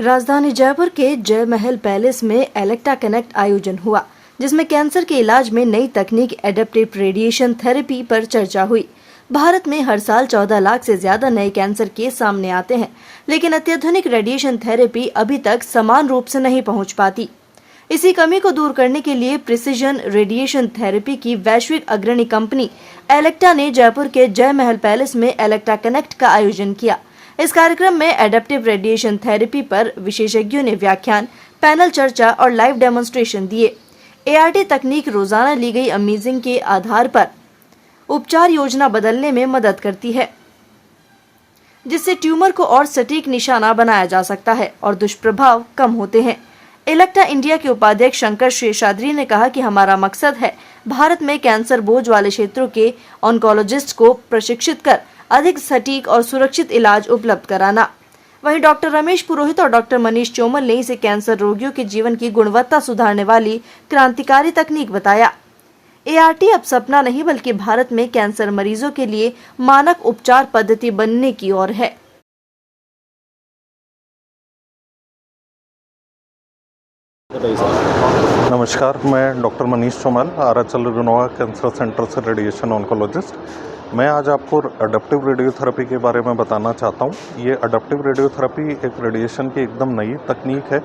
राजधानी जयपुर के जय महल पैलेस में एलेक्टा कनेक्ट आयोजन हुआ, जिसमें कैंसर के इलाज में नई तकनीक एडेप्टिव रेडिएशन थेरेपी पर चर्चा हुई। भारत में हर साल 14 लाख से ज्यादा नए कैंसर केस सामने आते हैं, लेकिन अत्याधुनिक रेडिएशन थेरेपी अभी तक समान रूप से नहीं पहुंच पाती। इसी कमी को दूर करने के लिए प्रिसीजन रेडिएशन थेरेपी की वैश्विक अग्रणी कंपनी एलेक्टा ने जयपुर के जय महल पैलेस में एलेक्टा कनेक्ट का आयोजन किया। इस कार्यक्रम में एडेप्टिव रेडिएशन थेरेपी पर विशेषज्ञों ने व्याख्यान, पैनल चर्चा और लाइव डेमोन्स्ट्रेशन दिए। एआरटी तकनीक रोजाना ली गई इमेजिंग के आधार पर उपचार योजना बदलने में मदद करती है, जिससे ट्यूमर को और सटीक निशाना बनाया जा सकता है और दुष्प्रभाव कम होते हैं। एलेक्टा इंडिया के उपाध्यक्ष शंकर शेषाद्री ने कहा कि हमारा मकसद है भारत में कैंसर बोझ वाले क्षेत्रों के ऑन्कोलॉजिस्ट को प्रशिक्षित कर अधिक सटीक और सुरक्षित इलाज उपलब्ध कराना। वहीं डॉक्टर रमेश पुरोहित और डॉक्टर मनीष चोमल ने इसे कैंसर रोगियों के जीवन की गुणवत्ता सुधारने वाली क्रांतिकारी तकनीक बताया। एआरटी अब सपना नहीं बल्कि भारत में कैंसर मरीजों के लिए मानक उपचार पद्धति बनने की ओर है। नमस्कार, मैं doctor Manish Chomal, RHL Renova cancer centre से रेडिएशन ऑन्कोलॉजिस्ट। मैं आज आपको अडैप्टिव रेडियोथेरेपी के बारे में बताना चाहता हूँ। ये अडैप्टिव रेडियोथेरेपी एक रेडिएशन की एकदम नई तकनीक है।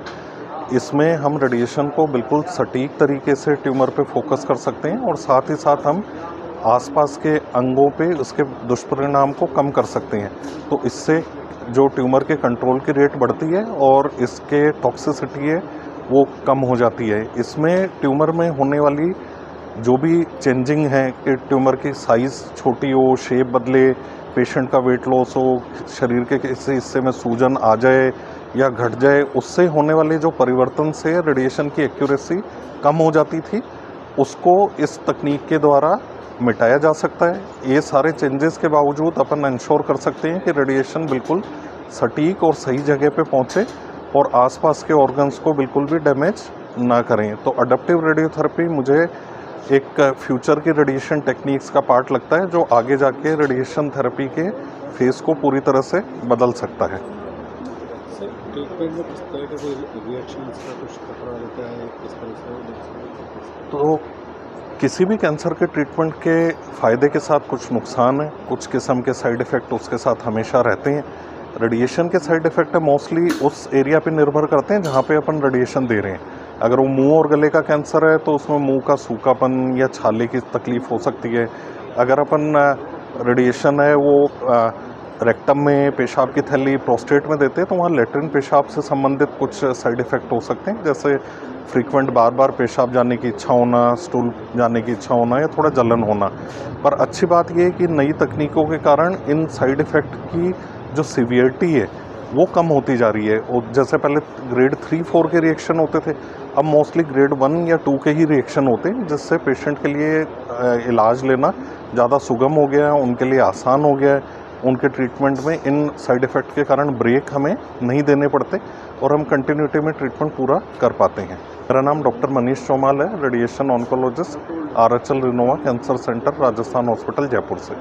इसमें हम रेडिएशन को बिल्कुल सटीक तरीके से ट्यूमर पे फोकस कर सकते हैं और साथ ही साथ हम आसपास के अंगों पे उसके दुष्परिणाम को कम कर सकते हैं। तो इससे जो ट्यूमर के कंट्रोल की रेट बढ़ती है और इसके टॉक्सिसिटी है वो कम हो जाती है। इसमें ट्यूमर में होने वाली जो भी चेंजिंग है कि ट्यूमर की साइज़ छोटी हो, शेप बदले, पेशेंट का वेट लॉस हो, शरीर के किसी हिस्से में सूजन आ जाए या घट जाए, उससे होने वाले जो परिवर्तन से रेडिएशन की एक्यूरेसी कम हो जाती थी, उसको इस तकनीक के द्वारा मिटाया जा सकता है। ये सारे चेंजेस के बावजूद अपन इंश्योर कर सकते हैं कि रेडिएशन बिल्कुल सटीक और सही जगह पे पहुँचे और आसपास के ऑर्गन्स को बिल्कुल भी डैमेज ना करें। तो अडैप्टिव रेडियोथेरेपी मुझे एक फ्यूचर की रेडिएशन टेक्निक्स का पार्ट लगता है, जो आगे जाके रेडिएशन थेरेपी के फेस को पूरी तरह से बदल सकता है। सर, ट्रीटमेंट में किस तरह के रिएक्शंस का कुछ खतरा रहता है, किस तरह से? तो किसी भी कैंसर के ट्रीटमेंट के फ़ायदे के साथ कुछ नुकसान है, कुछ किस्म के साइड इफ़ेक्ट उसके साथ हमेशा रहते हैं। रेडिएशन के साइड इफ़ेक्ट है मोस्टली उस एरिया पे निर्भर करते हैं जहाँ पे अपन रेडिएशन दे रहे हैं। अगर वो मुंह और गले का कैंसर है तो उसमें मुंह का सूखापन या छाले की तकलीफ़ हो सकती है। अगर अपन रेडिएशन है वो रेक्टम में, पेशाब की थैली, प्रोस्टेट में देते हैं तो वहाँ लेट्रिन पेशाब से संबंधित कुछ साइड इफ़ेक्ट हो सकते हैं, जैसे फ्रीक्वेंट बार बार पेशाब जाने की इच्छा होना, स्टूल जाने की इच्छा होना या थोड़ा जलन होना। पर अच्छी बात यह है कि नई तकनीकों के कारण इन साइड इफ़ेक्ट की जो सीवियरिटी है वो कम होती जा रही है। और जैसे पहले ग्रेड 3-4 के रिएक्शन होते थे, अब मोस्टली ग्रेड 1 या 2 के ही रिएक्शन होते हैं, जिससे पेशेंट के लिए इलाज लेना ज़्यादा सुगम हो गया है, उनके लिए आसान हो गया है। उनके ट्रीटमेंट में इन साइड इफ़ेक्ट के कारण ब्रेक हमें नहीं देने पड़ते और हम कंटिन्यूटी में ट्रीटमेंट पूरा कर पाते हैं। मेरा नाम डॉक्टर मनीष चौमाल है, radiation oncologist, RHL Renova cancer centre, Rajasthan hospital, Jaipur से।